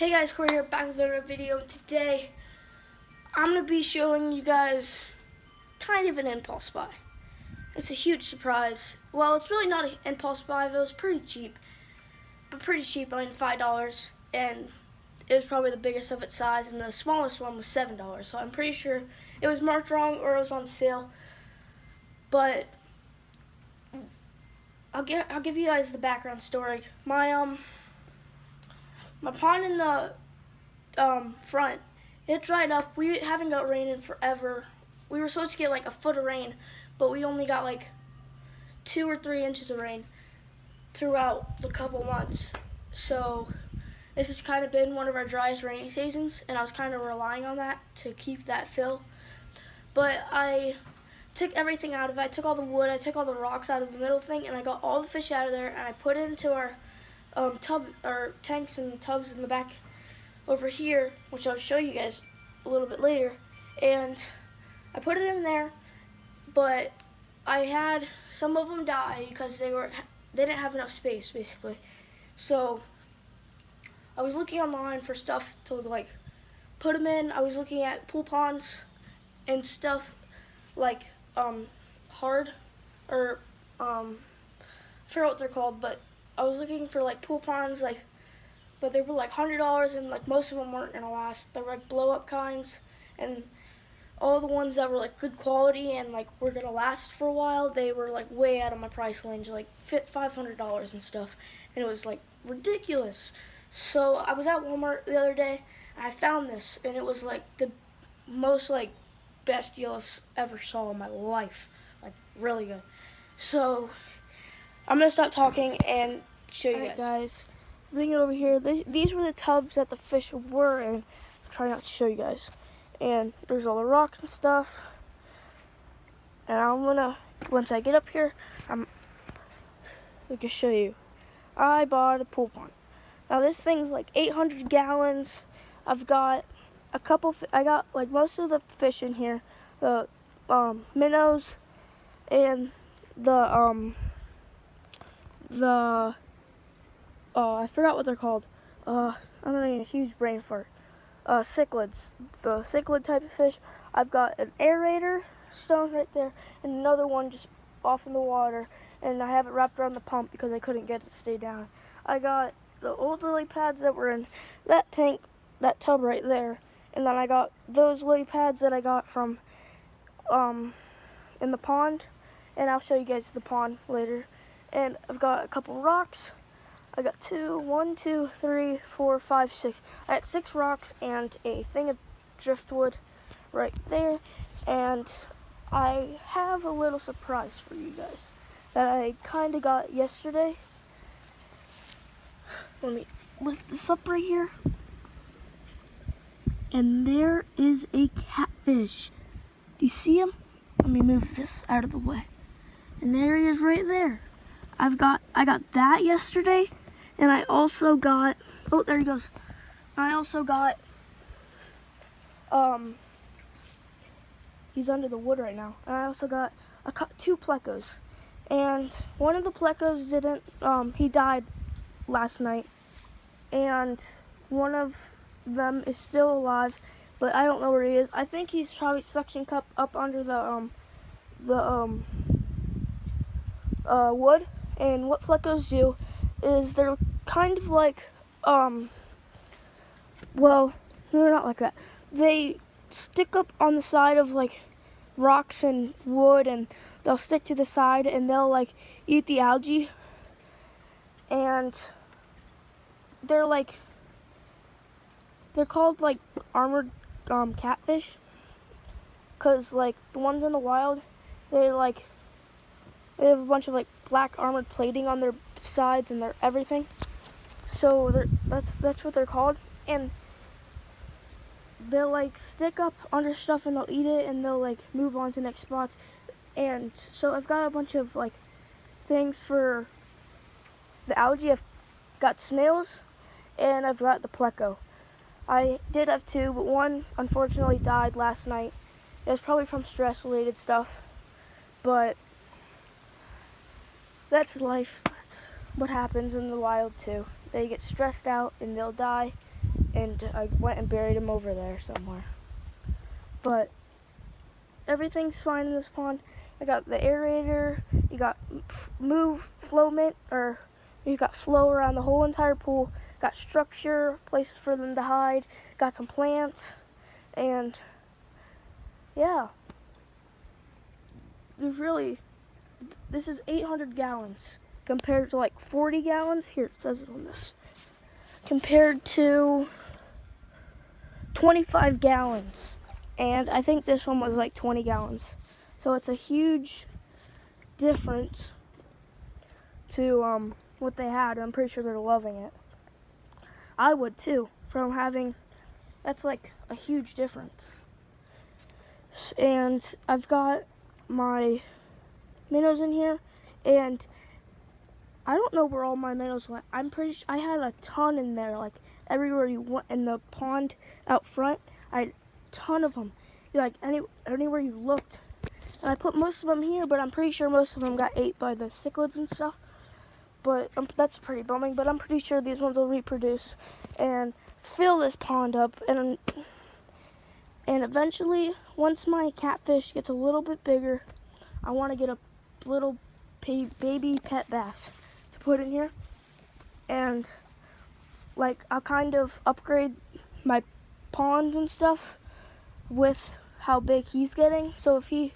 Hey guys, Corey here, back with another video. Today, I'm going to be showing you guys kind of an impulse buy. It's a huge surprise. Well, it's really not an impulse buy, it was pretty cheap. But pretty cheap, I mean $5. And it was probably the biggest of its size, and the smallest one was $7. So I'm pretty sure it was marked wrong or it was on sale. But I'll give you guys the background story. My pond in the front, it dried up. We haven't got rain in forever. We were supposed to get like a foot of rain, but we only got like 2 or 3 inches of rain throughout the couple months. So this has kind of been one of our driest rainy seasons, and I was kind of relying on that to keep that fill. But I took everything out of it. I took all the wood, I took all the rocks out of the middle thing, and I got all the fish out of there, and I put it into our tanks and tubs in the back over here, which I'll show you guys a little bit later. And I put it in there, but I had some of them die because they didn't have enough space, basically. So I was looking online for stuff to like put them in. I was looking at pool ponds and stuff like hard, or I forget what they're called, but I was looking for like pool ponds, but they were like $100, and like most of them weren't gonna last. They were like blow up kinds, and all the ones that were like good quality and like were gonna last for a while, they were like way out of my price range, like $500 and stuff, and it was like ridiculous. So I was at Walmart the other day, and I found this, and it was like the most like best deal I've ever saw in my life, like really good. So I'm gonna stop talking and show you guys. Bring it over here. These were the tubs that the fish were in. I'm trying not to show you guys. And there's all the rocks and stuff. And I'm gonna, once I get up here, I can show you. I bought a pool pond. Now this thing's like 800 gallons. I've got a couple. I got like most of the fish in here, the minnows, and the I forgot what they're called. I'm having a huge brain fart. Cichlids, the cichlid type of fish. I've got an aerator stone right there, and another one just off in the water, and I have it wrapped around the pump because I couldn't get it to stay down. I got the old lily pads that were in that tank, that tub right there, and then I got those lily pads that I got from in the pond, and I'll show you guys the pond later. And I've got a couple rocks. I got 1, 2, 3, 4, 5, 6. I had 6 rocks and a thing of driftwood right there. And I have a little surprise for you guys that I kind of got yesterday. Let me lift this up right here. And there is a catfish. Do you see him? Let me move this out of the way. And there he is right there. I got that yesterday, and I also got, oh, there he goes. I also got, he's under the wood right now. And I also got 2 plecos. And one of the plecos didn't, he died last night. And one of them is still alive, but I don't know where he is. I think he's probably suction cup up under the wood. And what plecos do is they're kind of like, well, they're not like that. They stick up on the side of like rocks and wood, and they'll stick to the side, and they'll like eat the algae. And they're called like armored catfish, because like the ones in the wild, they have a bunch of like black armored plating on their sides and their everything. So that's what they're called, and they'll like stick up under stuff and they'll eat it, and they'll like move on to next spots. And so I've got a bunch of like things for the algae. I've got snails, and I've got the pleco. I did have 2, but one unfortunately died last night. It was probably from stress-related stuff, but that's life. That's what happens in the wild too. They get stressed out and they'll die. and I went and buried him over there somewhere. But everything's fine in this pond. I got the aerator, you got you got flow around the whole entire pool, got structure, places for them to hide, got some plants, and yeah. This is 800 gallons compared to like 40 gallons. Here, it says it on this. Compared to 25 gallons. And I think this one was like 20 gallons. So it's a huge difference to what they had. I'm pretty sure they're loving it. I would too, that's like a huge difference. And I've got my minnows in here, and I don't know where all my minnows went. I'm pretty sure I had a ton in there, like everywhere you went in the pond out front. I had a ton of them, like anywhere you looked. And I put most of them here, but I'm pretty sure most of them got ate by the cichlids and stuff. But that's pretty bumming. But I'm pretty sure these ones will reproduce and fill this pond up. And eventually, once my catfish gets a little bit bigger, I want to get a little baby pet bass to put in here. And like I'll kind of upgrade my ponds and stuff with how big he's getting. So if he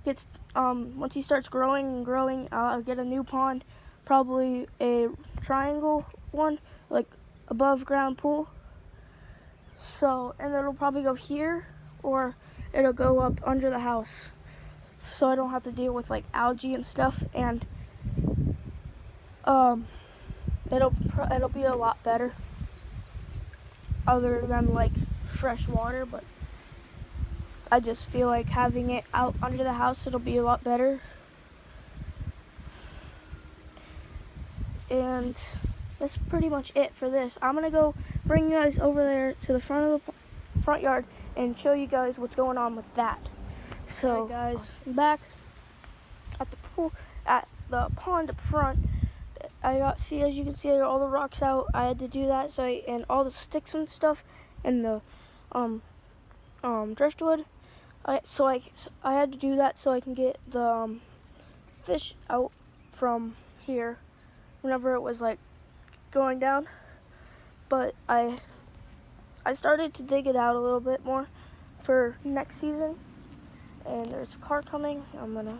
gets, once he starts growing and growing, I'll get a new pond, probably a triangle one, like above ground pool. So, and it'll probably go here, or it'll go up under the house, so I don't have to deal with like algae and stuff. And it'll be a lot better, other than like fresh water. But I just feel like having it out under the house, it'll be a lot better. And that's pretty much it for this. I'm gonna go bring you guys over there to the front of the front yard and show you guys what's going on with that. So, right, guys, I'm back at the pool, at the pond up front. As you can see, I got all the rocks out. I had to do that, and all the sticks and stuff, and the driftwood. I had to do that so I can get the fish out from here whenever it was like going down. But I started to dig it out a little bit more for next season. And there's a car coming. I'm gonna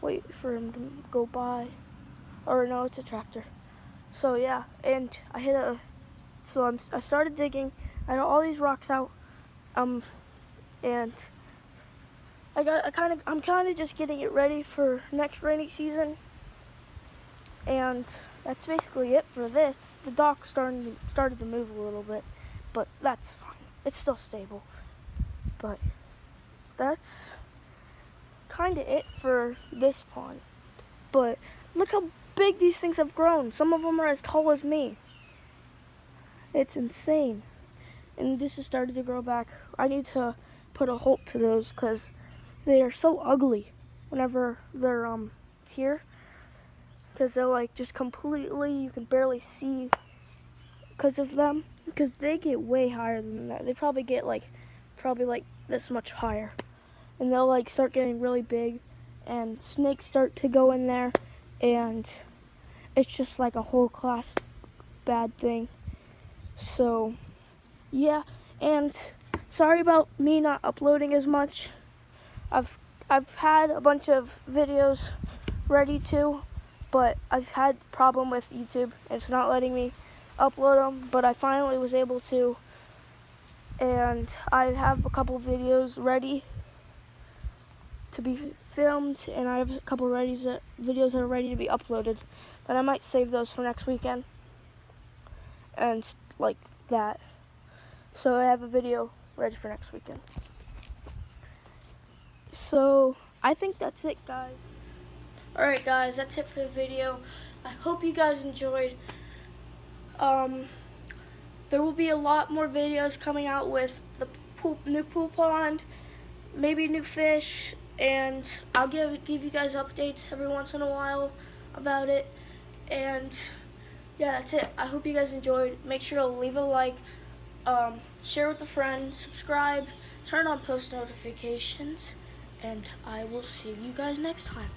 wait for him to go by. Or no, it's a tractor. So yeah, and I started digging. I got all these rocks out. And I'm kind of just getting it ready for next rainy season. And that's basically it for this. The dock started to move a little bit, but that's fine. It's still stable. But that's kind of it for this pond. But look how big these things have grown. Some of them are as tall as me. It's insane. And this has started to grow back. I need to put a halt to those because they are so ugly whenever they're here. Because they're like just completely, you can barely see because of them. Because they get way higher than that. They probably get probably this much higher. And they'll like start getting really big. And snakes start to go in there. And it's just like a whole class bad thing. So, yeah. And sorry about me not uploading as much. I've had a bunch of videos ready to, but I've had a problem with YouTube. It's not letting me upload them, but I finally was able to. And I have a couple videos ready to be filmed, and I have a couple videos that are ready to be uploaded. But I might save those for next weekend. And like that. So I have a video ready for next weekend. So I think that's it, guys. Alright guys, that's it for the video. I hope you guys enjoyed. There will be a lot more videos coming out with the new pool pond, maybe new fish, and I'll give you guys updates every once in a while about it. And yeah, that's it. I hope you guys enjoyed. Make sure to leave a like, share with a friend, subscribe, turn on post notifications, and I will see you guys next time.